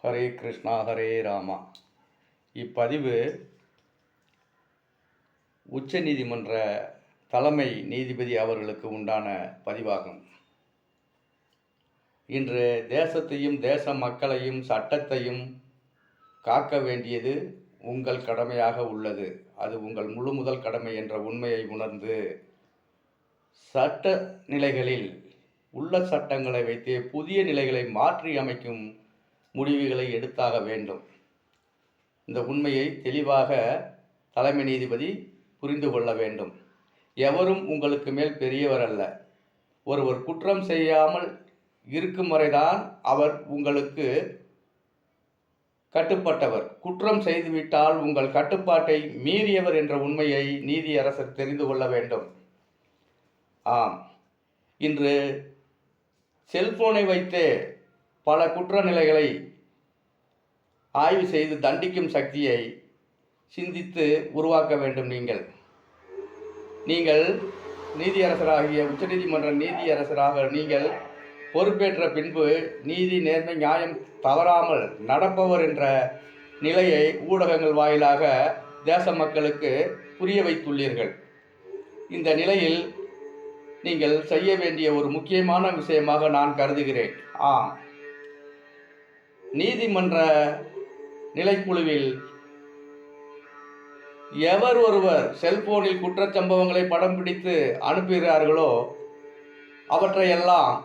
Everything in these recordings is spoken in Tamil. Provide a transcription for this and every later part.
ஹரே கிருஷ்ணா ஹரே ராமா. இப்பதிவு உச்ச நீதிமன்ற தலைமை நீதிபதி அவர்களுக்கு உண்டான பதிவாகும். இன்று தேசத்தையும் தேச மக்களையும் சட்டத்தையும் காக்க வேண்டியது உங்கள் கடமையாக உள்ளது. அது உங்கள் முழு முதல் கடமை என்ற உண்மையை உணர்ந்து சட்ட நிலைகளில் உள்ள சட்டங்களை வைத்து புதிய நிலைகளை மாற்றி அமைக்கும் முடிவுகளை எடுத்தாக வேண்டும். இந்த உண்மையை தெளிவாக தலைமை நீதிபதி புரிந்து கொள்ள வேண்டும். எவரும் உங்களுக்கு மேல் பெரியவர் அல்ல. ஒருவர் குற்றம் செய்யாமல் இருக்கும் வரைதான் அவர் உங்களுக்கு கட்டுப்பட்டவர். குற்றம் செய்துவிட்டால் உங்கள் கட்டுப்பாட்டை மீறியவர் என்ற உண்மையை நீதியரசர் தெரிந்து கொள்ள வேண்டும். ஆம், இன்று செல்போனை வைத்தே பல குற்றநிலைகளை ஆய்வு செய்து தண்டிக்கும் சக்தியை சிந்தித்து உருவாக்க வேண்டும். நீங்கள் நீதியரசராகிய உச்சநீதிமன்ற நீதியரசராக நீங்கள் பொறுப்பேற்ற பின்பு நீதி, நேர்மை, நியாயம் தவறாமல் நடப்பவர் என்ற நிலையை ஊடகங்கள் வாயிலாக தேச மக்களுக்கு புரிய வைத்துள்ளீர்கள். இந்த நிலையில் நீங்கள் செய்ய வேண்டிய ஒரு முக்கியமான விஷயமாக நான் கருதுகிறேன். ஆம், நீதிமன்ற நிலைக்குழுவில் எவர் ஒருவர் செல்போனில் குற்றச்சம்பவங்களை படம் பிடித்து அனுப்புகிறார்களோ அவற்றையெல்லாம்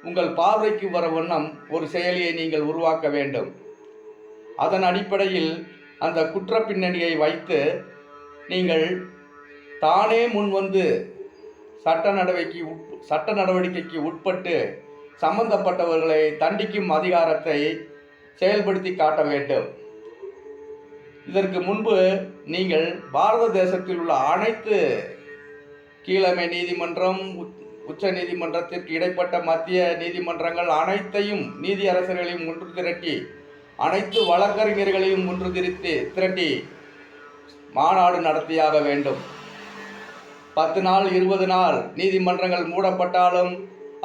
உங்கள் பார்வைக்கு வர வண்ணம் ஒரு செயலியை நீங்கள் உருவாக்க வேண்டும். அதன் அடிப்படையில் அந்த குற்ற பின்னணியை வைத்து நீங்கள் தானே முன்வந்து சட்ட நடவடிக்கைக்கு உட்பட்டு சம்பந்தப்பட்டவர்களை தண்டிக்கும் அதிகாரத்தை செயல்படுத்தி காட்ட வேண்டும். இதற்கு முன்பு நீங்கள் பாரத தேசத்தில் உள்ள அனைத்து கீழமை நீதிமன்றம், உச்ச நீதிமன்றத்திற்கு இடைப்பட்ட மத்திய நீதிமன்றங்கள் அனைத்தையும் நீதியரசர்களையும் ஒன்று திரட்டி அனைத்து வழக்கறிஞர்களையும் ஒன்று திரட்டி மாநாடு நடத்தியாக வேண்டும். 10 நாள் 20 நாள் நீதிமன்றங்கள் மூடப்பட்டாலும்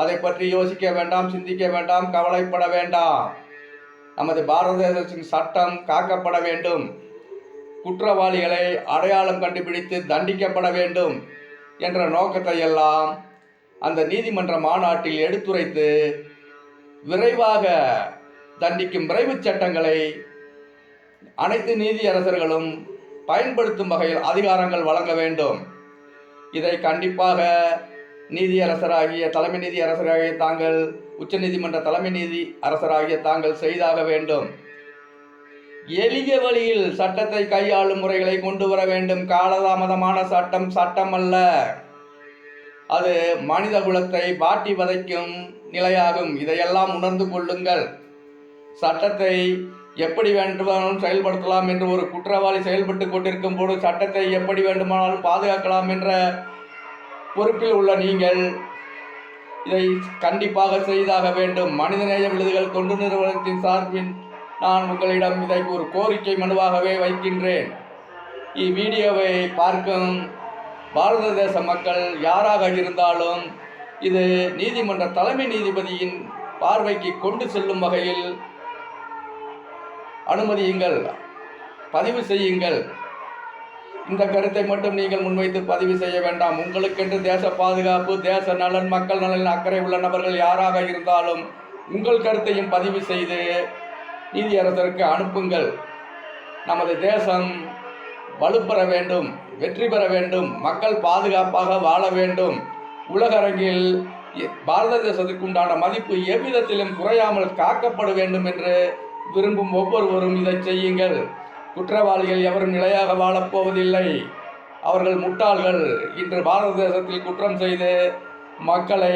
அதை பற்றி யோசிக்க வேண்டாம், சிந்திக்க வேண்டாம், கவலைப்பட வேண்டாம். நமது பாரத தேசத்தின் சட்டம் காக்கப்பட வேண்டும். குற்றவாளிகளை அடையாளம் கண்டுபிடித்து தண்டிக்கப்பட வேண்டும் என்ற நோக்கத்தை எல்லாம் அந்த நீதிமன்ற மாநாட்டில் எடுத்துரைத்து விரைவாக தண்டிக்கும் விரைவு சட்டங்களை அனைத்து நீதியரசர்களும் பயன்படுத்தும் வகையில் அதிகாரங்கள் வழங்க வேண்டும். இதை கண்டிப்பாக நீதியரசராகிய தலைமை நீதி அரசராகிய தாங்கள், உச்ச நீதிமன்ற தலைமை நீதி அரசராகிய தாங்கள் செய்தாக வேண்டும். எளிய வழியில் சட்டத்தை கையாளும் முறைகளை கொண்டு வர வேண்டும். காலதாமதமான சட்டம் சட்டம் அல்ல, அது மனித குலத்தை வாட்டி வதைக்கும் நிலையாகும். இதையெல்லாம் உணர்ந்து கொள்ளுங்கள். சட்டத்தை எப்படி வேண்டுமானாலும் செயல்படுத்தலாம் என்று ஒரு குற்றவாளி செயல்பட்டு கொண்டிருக்கும் போது சட்டத்தை எப்படி வேண்டுமானாலும் பாதுகாக்கலாம் என்ற பொறுப்பில் உள்ள நீங்கள் இதை கண்டிப்பாக செய்தாக வேண்டும். மனிதநேய விருதுகள் தொண்டு நிறுவனத்தின் சார்பில் நான் உங்களிடம் இதை ஒரு கோரிக்கை மனுவாகவே வைக்கின்றேன். இவ்வீடியோவை பார்க்கும் பாரத தேச மக்கள் யாராக இருந்தாலும் இது நீதிமன்ற தலைமை நீதிபதியின் பார்வைக்கு கொண்டு செல்லும் வகையில் அனுமதியுங்கள், பதிவு செய்யுங்கள். இந்த கருத்தை மட்டும் நீங்கள் முன்வைத்து பதிவு செய்ய வேண்டாம். உங்களுக்கென்று தேச பாதுகாப்பு, தேச நலன், மக்கள் நலன் அக்கறை உள்ள நபர்கள் யாராக இருந்தாலும் உங்கள் கருத்தையும் பதிவு செய்து நீதியரசருக்கு அனுப்புங்கள். நமது தேசம் வலுப்பெற வேண்டும், வெற்றி பெற வேண்டும், மக்கள் பாதுகாப்பாக வாழ வேண்டும். உலக அரங்கில் பாரத தேசத்திற்கு உண்டான மதிப்பு எவ்விதத்திலும் குறையாமல் காக்கப்பட வேண்டும் என்று விரும்பும் ஒவ்வொருவரும் இதை செய்யுங்கள். குற்றவாளிகள் எவரும் நிலையாக வாழப்போவதில்லை. அவர்கள் முட்டாள்கள். இன்று பாரத தேசத்தில் குற்றம் செய்து மக்களை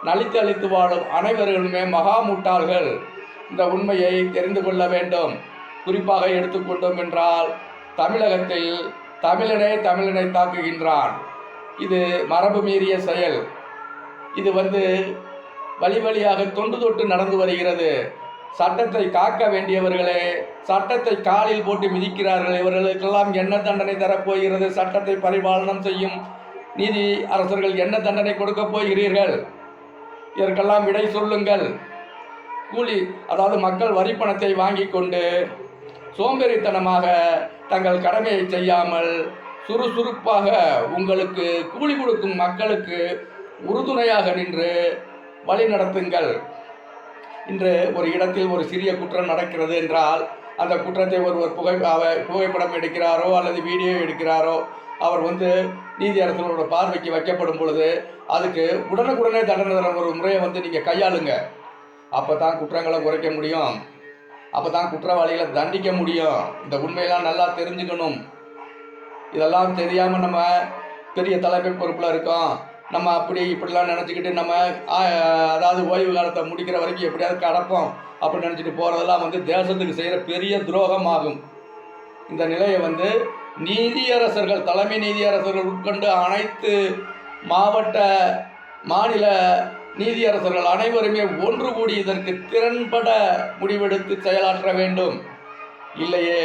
நலித்தளித்து வாழும் அனைவர்களுமே மகா முட்டாள்கள். இந்த உண்மையை தெரிந்து கொள்ள வேண்டும். குறிப்பாக எடுத்துக்கொண்டோம் என்றால் தமிழகத்தில் தமிழனை தாக்குகின்றான். இது மரபு மீறிய செயல். இது வழியாக தொன்று தொட்டு நடந்து வருகிறது. சட்டத்தை காக்க வேண்டியவர்களே சட்டத்தை காலில் போட்டு மிதிக்கிறார்கள். இவர்களுக்கெல்லாம் என்ன தண்டனை தரப்போகிறது? சட்டத்தை பரிபாலனம் செய்யும் நீதி அரசர்கள் என்ன தண்டனை கொடுக்க போகிறீர்கள்? இதற்கெல்லாம் விடை சொல்லுங்கள். கூலி, அதாவது மக்கள் வரி பணத்தை வாங்கி கொண்டு சோம்பேறித்தனமாக தங்கள் கடமையை செய்யாமல் சுறுசுறுப்பாக உங்களுக்கு கூலி கொடுக்கும் மக்களுக்கு உறுதுணையாக நின்று வழி நடத்துங்கள். இன்று ஒரு இடத்தில் ஒரு சிறிய குற்றம் நடக்கிறது என்றால் அந்த குற்றத்தை ஒருவர் புகைப்படம் எடுக்கிறாரோ அல்லது வீடியோ எடுக்கிறாரோ, அவர் நீதியரசர்களோட பார்வைக்கு வைக்கப்படும் பொழுது அதுக்கு உடனுக்குடனே தண்டனை தர ஒரு முறையை நீங்கள் கையாளுங்க. அப்போ தான் குற்றங்களை குறைக்க முடியும், அப்போ தான் குற்றவாளிகளை தண்டிக்க முடியும். இந்த உண்மையெல்லாம் நல்லா தெரிஞ்சுக்கணும். இதெல்லாம் தெரியாமல் நம்ம பெரிய தலைமை பொறுப்பில் இருக்கோம், நம்ம இப்படிலாம் நினச்சிக்கிட்டு நம்ம அதாவது ஓய்வு காலத்தை முடிக்கிற வரைக்கும் எப்படியாவது கடப்போம் அப்படின்னு நினச்சிட்டு போகிறதெல்லாம் தேசத்துக்கு செய்கிற பெரிய துரோகம் ஆகும். இந்த நிலையை நீதியரசர்கள், தலைமை நீதியரசர்கள் உட்கொண்டு அனைத்து மாவட்ட மாநில நீதியரசர்கள் அனைவருமே ஒன்று கூடி இதற்கு திறன்பட முடிவெடுத்து செயலாற்ற வேண்டும். இல்லையே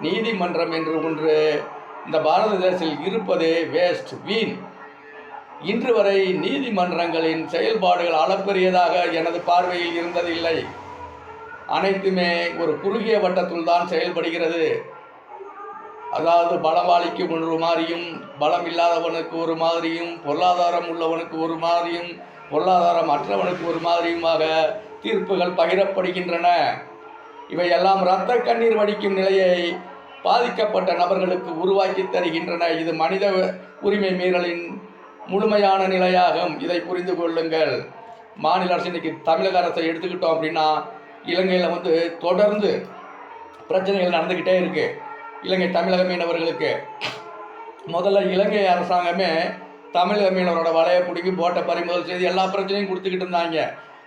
நீதிமன்றம் என்று ஒன்று இந்த பாரத தேசத்தில் இருப்பதே வேஸ்ட், வீண். இன்று வரை நீதிமன்றங்களின் செயல்பாடுகள் அளப்பெரியதாக எனது பார்வையில் இருந்ததில்லை. அனைத்துமே ஒரு குறுகிய வட்டத்துள் தான் செயல்படுகிறது. அதாவது பலவாளிக்கு ஒரு மாதிரியும், பலம் இல்லாதவனுக்கு ஒரு மாதிரியும், பொருளாதாரம் உள்ளவனுக்கு ஒரு மாதிரியும், பொருளாதாரம் அற்றவனுக்கு ஒரு மாதிரியுமாக தீர்ப்புகள் பகிரப்படுகின்றன. இவையெல்லாம் இரத்த கண்ணீர் வடிக்கும் நிலையை பாதிக்கப்பட்ட நபர்களுக்கு உருவாக்கி தருகின்றன. இது மனித உரிமை மீறலின் முழுமையான நிலையாகும். இதை புரிந்து கொள்ளுங்கள். மாநில அரசு இன்னைக்கு தமிழக அரசை எடுத்துக்கிட்டோம் அப்படின்னா, இலங்கையில் தொடர்ந்து பிரச்சனைகள் நடந்துக்கிட்டே இருக்கு. இலங்கை தமிழக மீனவர்களுக்கு முதல்ல இலங்கை அரசாங்கமே தமிழக மீனவரோட வலையை பிடிக்கி போட்டை பறிமுதல் செய்து எல்லா பிரச்சனையும் கொடுத்துக்கிட்டு இருந்தாங்க.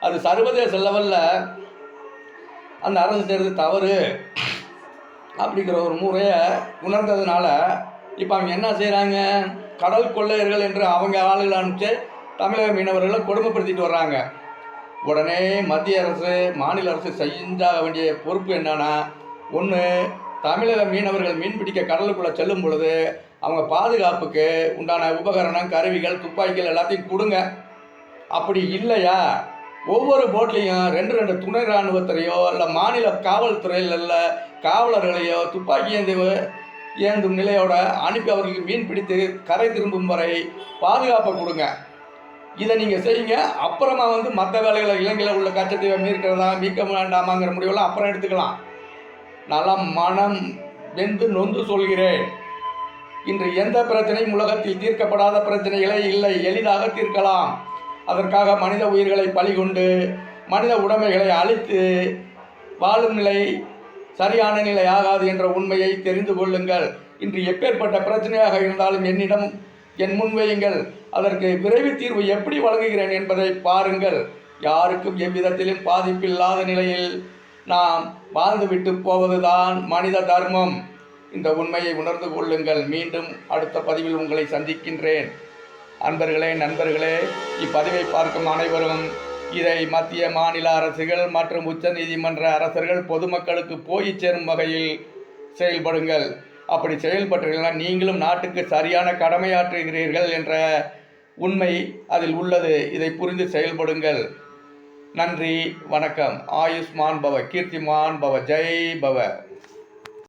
அது சர்வதேச லெவலில் அந்த அரசு செய்கிறது தவறு அப்படிங்கிற ஒரு முறையை உணர்ந்ததுனால இப்போ அவங்க என்ன செய்கிறாங்க, கடல் கொள்ளையர்கள் என்று அவங்க ஆளுகளை அனுப்பிச்சு தமிழக மீனவர்களை கொடுமைப்படுத்திட்டு வர்றாங்க. உடனே மத்திய அரசு மாநில அரசு செஞ்சாக வேண்டிய பொறுப்பு என்னன்னா, ஒன்று தமிழக மீனவர்கள் மீன் பிடிக்க கடலுக்குள்ளே செல்லும் பொழுது அவங்க பாதுகாப்புக்கு உண்டான உபகரணம், கருவிகள், துப்பாக்கிகள் எல்லாத்தையும் கொடுங்க. அப்படி இல்லையா ஒவ்வொரு போட்லேயும் 2 துணை இராணுவத்திலையோ இல்லை மாநில காவல்துறையில் இல்லை காவலர்களையோ துப்பாக்கி ஏந்தும் நிலையோட அனுப்பி அவர்களுக்கு மீன் பிடித்து கரை திரும்பும் வரை பாதுகாப்பை கொடுங்க. இதை நீங்கள் செய்யுங்க. அப்புறமா மற்ற வேலைகளை இலங்கையில் உள்ள கச்சத்தீவை மீட்க வேண்டாமாங்கிற முடிவெல்லாம் அப்புறம் எடுத்துக்கலாம். நல்லா மனம் வெந்து நொந்து சொல்கிறேன். இன்று எந்த பிரச்சனையும் உலகத்தில் தீர்க்கப்படாத பிரச்சனைகளே இல்லை, எளிதாக தீர்க்கலாம். அதற்காக மனித உயிர்களை பலிகொண்டு மனித உடைமைகளை அழித்து வாழும் நிலை சரியான நிலை ஆகாது என்ற உண்மையை தெரிந்து கொள்ளுங்கள். இன்று எப்பேற்பட்ட பிரச்சனையாக இருந்தாலும் என்னிடம் என் முன்வையுங்கள். அதற்கு விரைவு தீர்வு எப்படி வழங்குகிறேன் என்பதை பாருங்கள். யாருக்கும் எவ்விதத்திலும் பாதிப்பில்லாத நிலையில் நாம் வாழ்ந்துவிட்டு போவதுதான் மனித தர்மம். இந்த உண்மையை உணர்ந்து கொள்ளுங்கள். மீண்டும் அடுத்த பதிவில் உங்களை சந்திக்கின்றேன். அன்பர்களே, நண்பர்களே, இப்பதிவை பார்க்கும் அனைவரும் இதை மத்திய மாநில அரசுகள் மற்றும் உச்ச நீதிமன்ற அரசர்கள் பொதுமக்களுக்கு போய் சேரும் வகையில் செயல்படுங்கள். அப்படி செயல்பட்டீர்கள்னா நீங்களும் நாட்டுக்கு சரியான கடமையாற்றுகிறீர்கள் என்ற உண்மை அதில் உள்ளது. இதை புரிந்து செயல்படுங்கள். நன்றி, வணக்கம். ஆயுஷ்மான் பவ, கீர்த்திமான் பவ, ஜெய் பவ.